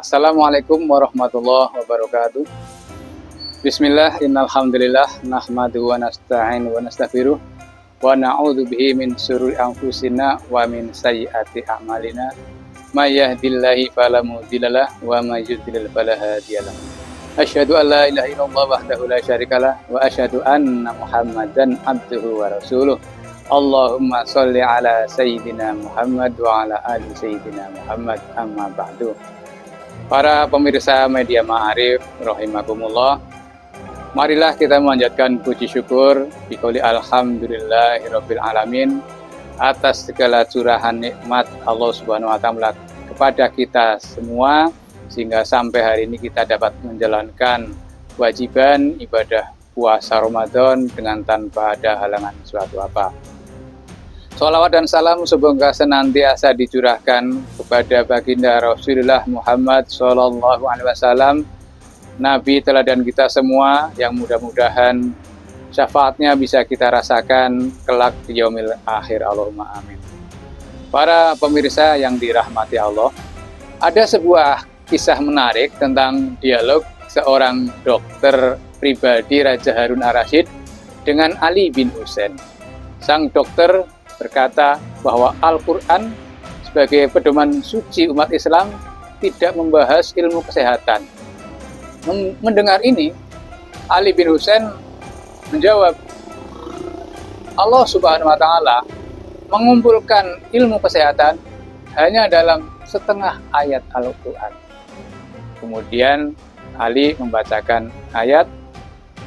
Assalamualaikum warahmatullahi wabarakatuh. Bismillah, innalhamdulillah, nahmadu wa nasta'in wa nastaghfiruh wa na'udzu bihi min syururi anfusina wa min sayyiati a'malina. May yahdihillahu fala mudhillalah wa may yudhlil fala hadiyalah. Asyhadu an la ilaha illallah wahdahu la syarikalah wa asyhadu anna Muhammadan abduhu wa rasuluh. Allahumma sholli ala sayyidina Muhammad wa ala ali sayyidina Muhammad, amma ba'du. Para pemirsa media Ma'arif rahimakumullah, marilah kita memanjatkan puji syukur biqouli alhamdulillahirabbil alamin atas segala curahan nikmat Allah Subhanahu wa taala kepada kita semua, sehingga sampai hari ini kita dapat menjalankan kewajiban ibadah puasa Ramadan dengan tanpa ada halangan suatu apa. Sholawat dan salam semoga senantiasa dicurahkan kepada baginda Rasulullah Muhammad Sallallahu Alaihi Wasallam, Nabi teladan kita semua, yang mudah-mudahan syafaatnya bisa kita rasakan kelak di yaumil akhir. Allahumma amin. Para pemirsa yang dirahmati Allah, ada sebuah kisah menarik tentang dialog seorang dokter pribadi Raja Harun ar-Rasyid dengan Ali bin Husain. Sang dokter berkata bahwa Al-Quran sebagai pedoman suci umat Islam tidak membahas ilmu kesehatan. Mendengar ini, Ali bin Husain menjawab, Allah Subhanahu wa taala mengumpulkan ilmu kesehatan hanya dalam setengah ayat Al-Quran. Kemudian Ali membacakan ayat,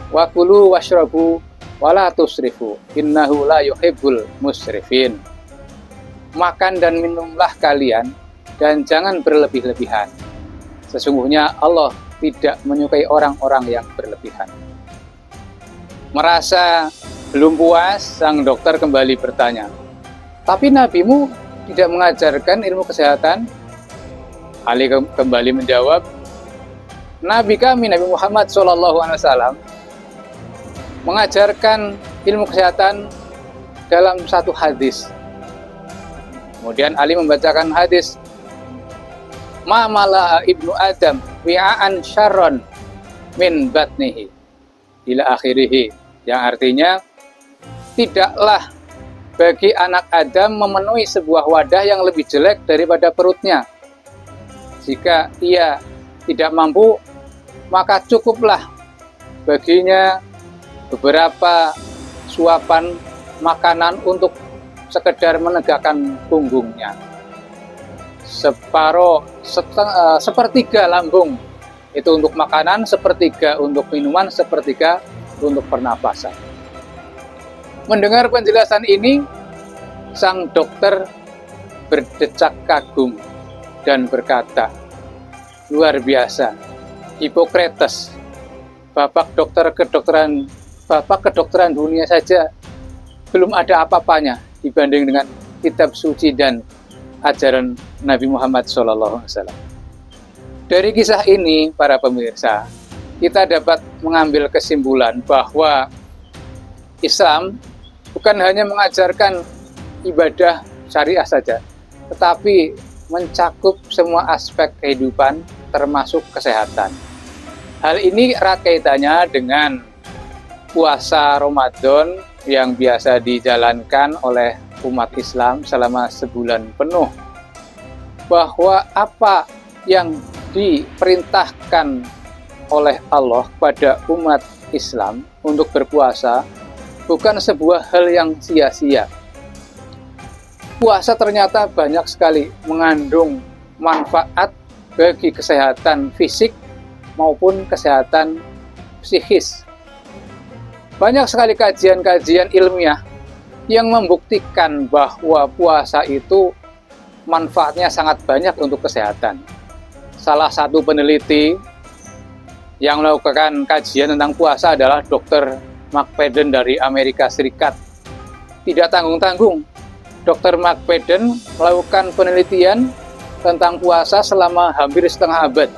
wa kulu washrabu wala tusrifu innahu la yuhibbul musrifin. Makan dan minumlah kalian dan jangan berlebih-lebihan. Sesungguhnya Allah tidak menyukai orang-orang yang berlebihan. Merasa belum puas, sang dokter kembali bertanya, tapi nabimu tidak mengajarkan ilmu kesehatan? Ali kembali menjawab, Nabi kami, Nabi Muhammad SAW, mengajarkan ilmu kesehatan dalam satu hadis. Kemudian Ali membacakan hadis, ma mala'a ibnu Adam wi'aan syarron min batnihi ila akhirih, yang artinya tidaklah bagi anak Adam memenuhi sebuah wadah yang lebih jelek daripada perutnya. Jika ia tidak mampu, maka cukuplah baginya beberapa suapan makanan untuk sekedar menegakkan punggungnya. Sepertiga lambung itu untuk makanan, sepertiga untuk minuman, sepertiga untuk pernapasan. Mendengar penjelasan ini, sang dokter berdecak kagum dan berkata, luar biasa, Hippocrates, bapak kedokteran dunia saja belum ada apa-apanya dibanding dengan kitab suci dan ajaran Nabi Muhammad SAW. Dari kisah ini, para pemirsa, kita dapat mengambil kesimpulan bahwa Islam bukan hanya mengajarkan ibadah syariah saja, tetapi mencakup semua aspek kehidupan termasuk kesehatan. Hal ini erat kaitannya dengan puasa Ramadan yang biasa dijalankan oleh umat Islam selama sebulan penuh. Bahwa apa yang diperintahkan oleh Allah kepada umat Islam untuk berpuasa bukan sebuah hal yang sia-sia. Puasa ternyata banyak sekali mengandung manfaat bagi kesehatan fisik maupun kesehatan psikis. Banyak sekali kajian-kajian ilmiah yang membuktikan bahwa puasa itu manfaatnya sangat banyak untuk kesehatan. Salah satu peneliti yang melakukan kajian tentang puasa adalah Dr. McFadden dari Amerika Serikat. Tidak tanggung-tanggung, Dr. McFadden melakukan penelitian tentang puasa selama hampir setengah abad,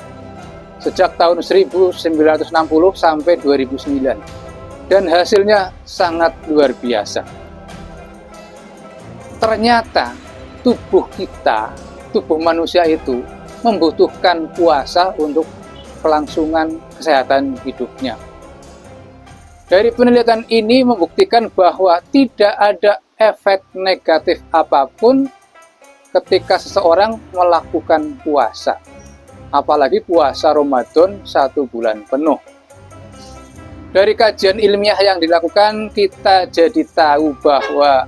sejak tahun 1960 sampai 2009. Dan hasilnya sangat luar biasa. Ternyata tubuh kita, tubuh manusia itu membutuhkan puasa untuk kelangsungan kesehatan hidupnya. Dari penelitian ini membuktikan bahwa tidak ada efek negatif apapun ketika seseorang melakukan puasa. Apalagi puasa Ramadan 1 bulan penuh. Dari kajian ilmiah yang dilakukan, kita jadi tahu bahwa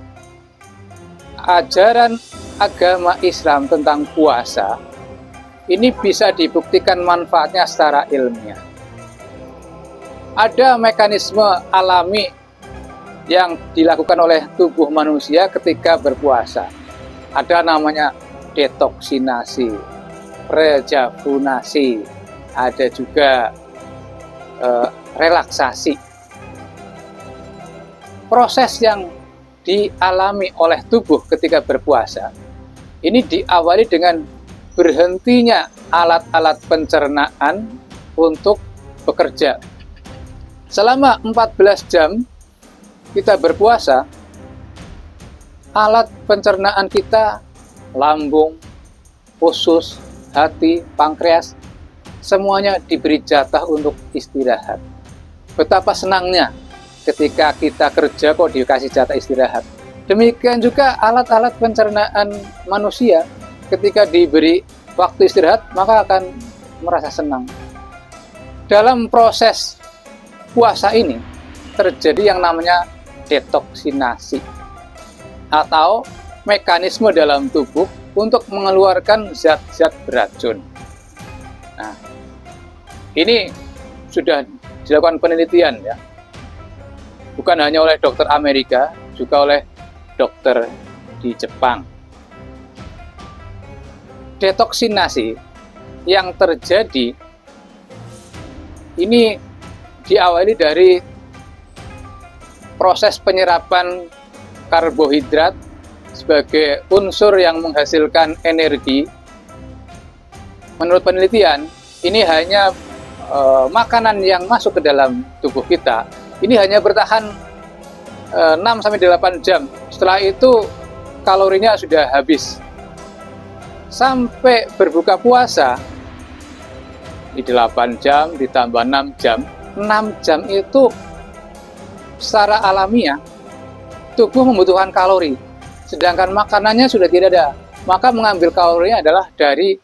ajaran agama Islam tentang puasa ini bisa dibuktikan manfaatnya secara ilmiah. Ada mekanisme alami yang dilakukan oleh tubuh manusia ketika berpuasa. Ada namanya detoksinasi, rejuvenasi, ada juga relaksasi. Proses yang dialami oleh tubuh ketika berpuasa ini diawali dengan berhentinya alat-alat pencernaan untuk bekerja. Selama 14 jam kita berpuasa, alat pencernaan kita, lambung, usus, hati, pankreas, semuanya diberi jatah untuk istirahat. Betapa senangnya ketika kita kerja kok dikasih jatah istirahat. Demikian juga alat-alat pencernaan manusia, ketika diberi waktu istirahat, maka akan merasa senang. Dalam proses puasa ini, terjadi yang namanya detoksinasi, atau mekanisme dalam tubuh untuk mengeluarkan zat-zat beracun. Nah, ini sudah dilakukan penelitian ya. Bukan hanya oleh dokter Amerika, juga oleh dokter di Jepang. Detoksinasi yang terjadi ini diawali dari proses penyerapan karbohidrat sebagai unsur yang menghasilkan energi. Menurut penelitian, ini hanya makanan yang masuk ke dalam tubuh kita, ini hanya bertahan 6-8 jam. Setelah itu kalorinya sudah habis. Sampai berbuka puasa di 8 jam ditambah 6 jam. 6 jam itu secara alamiah tubuh membutuhkan kalori, sedangkan makanannya sudah tidak ada. Maka mengambil kalorinya adalah dari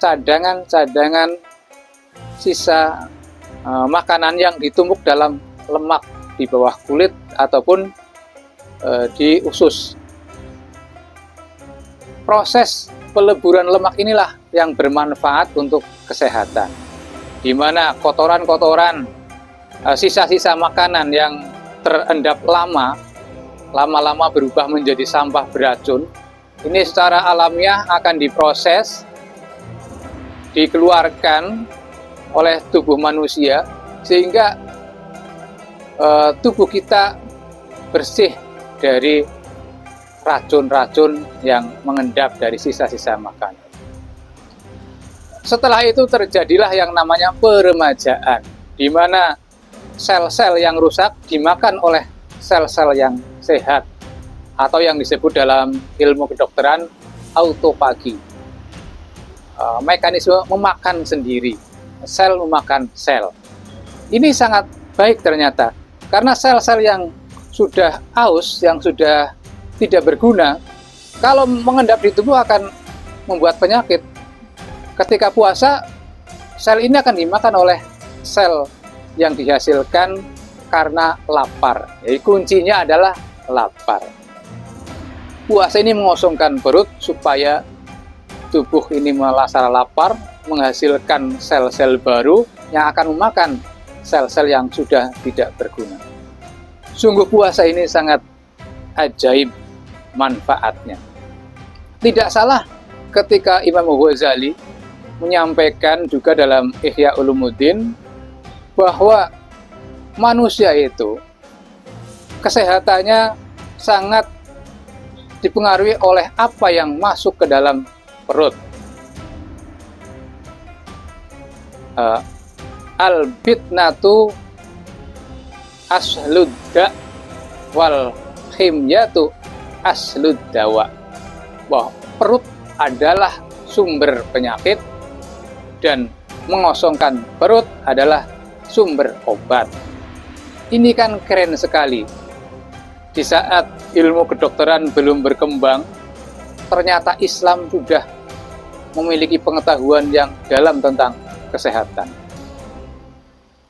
cadangan-cadangan sisa makanan yang ditumpuk dalam lemak di bawah kulit ataupun di usus. Proses peleburan lemak inilah yang bermanfaat untuk kesehatan, di mana kotoran-kotoran, sisa-sisa makanan yang terendap lama-lama berubah menjadi sampah beracun. Ini secara alamiah akan diproses, dikeluarkan oleh tubuh manusia, sehingga tubuh kita bersih dari racun-racun yang mengendap dari sisa-sisa makanan. Setelah itu terjadilah yang namanya peremajaan, di mana sel-sel yang rusak dimakan oleh sel-sel yang sehat, atau yang disebut dalam ilmu kedokteran autofagi. Mekanisme memakan sendiri, sel memakan sel. Ini sangat baik ternyata, karena sel-sel yang sudah aus, yang sudah tidak berguna, kalau mengendap di tubuh akan membuat penyakit. Ketika puasa, sel ini akan dimakan oleh sel yang dihasilkan karena lapar. Jadi kuncinya adalah lapar. Puasa ini mengosongkan perut supaya tubuh ini merasa lapar, menghasilkan sel-sel baru yang akan memakan sel-sel yang sudah tidak berguna. Sungguh puasa ini sangat ajaib manfaatnya. Tidak salah ketika Imam Ghazali menyampaikan juga dalam Ihya Ulumuddin bahwa manusia itu kesehatannya sangat dipengaruhi oleh apa yang masuk ke dalam perut. Al-bitnatu asludda wal khimyatu aslud dawa. Bahwa perut adalah sumber penyakit dan mengosongkan perut adalah sumber obat. Ini kan keren sekali. Di saat ilmu kedokteran belum berkembang, ternyata Islam sudah memiliki pengetahuan yang dalam tentang kesehatan.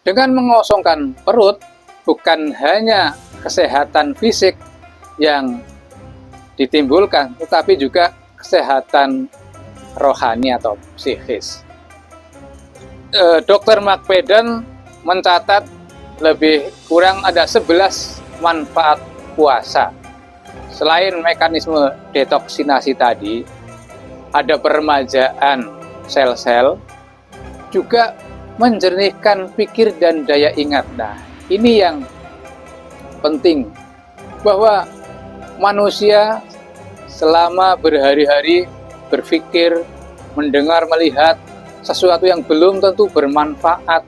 Dengan mengosongkan perut, bukan hanya kesehatan fisik yang ditimbulkan, tetapi juga kesehatan rohani atau psikis. Dr. Mark Pedden mencatat lebih kurang ada 11 manfaat puasa. Selain mekanisme detoksinasi tadi, ada peremajaan sel-sel, juga menjernihkan pikir dan daya ingat. Nah, ini yang penting, bahwa manusia selama berhari-hari berpikir, mendengar, melihat sesuatu yang belum tentu bermanfaat,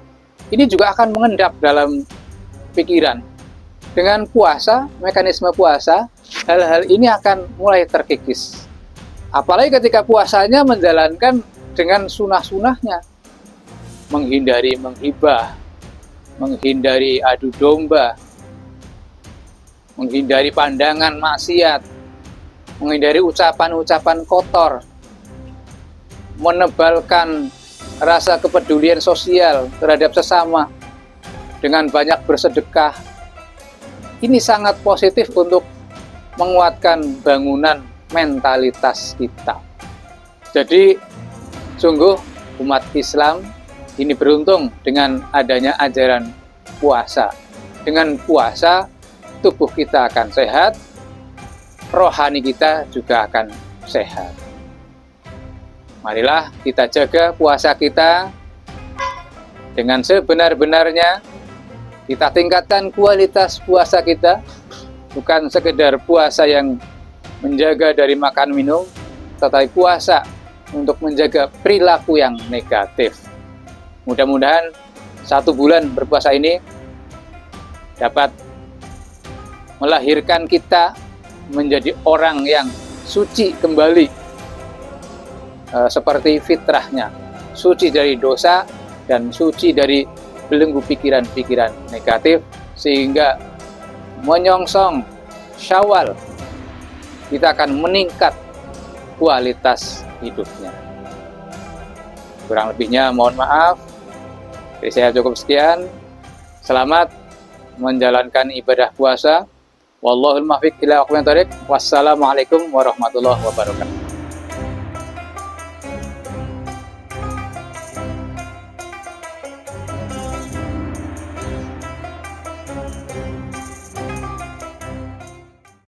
ini juga akan mengendap dalam pikiran. Dengan puasa, mekanisme puasa, hal-hal ini akan mulai terkikis. Apalagi ketika puasanya menjalankan dengan sunah-sunahnya, menghindari menghibah, menghindari adu domba, menghindari pandangan maksiat, menghindari ucapan-ucapan kotor, menebalkan rasa kepedulian sosial terhadap sesama dengan banyak bersedekah. Ini sangat positif untuk menguatkan bangunan mentalitas kita. Jadi sungguh umat Islam ini beruntung dengan adanya ajaran puasa. Dengan puasa, tubuh kita akan sehat, rohani kita juga akan sehat. Marilah kita jaga puasa kita dengan sebenar-benarnya. Kita tingkatkan kualitas puasa kita, bukan sekedar puasa yang menjaga dari makan minum, tetapi puasa untuk menjaga perilaku yang negatif. Mudah-mudahan 1 bulan berpuasa ini dapat melahirkan kita menjadi orang yang suci kembali, seperti fitrahnya, suci dari dosa dan suci dari belenggu pikiran-pikiran negatif, sehingga menyongsong Syawal kita akan meningkat kualitas hidupnya. Kurang lebihnya mohon maaf. Jadi saya cukup sekian. Selamat menjalankan ibadah puasa. Wallahul muwaffiq ila aqwamit thoriq. Wassalamualaikum warahmatullahi wabarakatuh.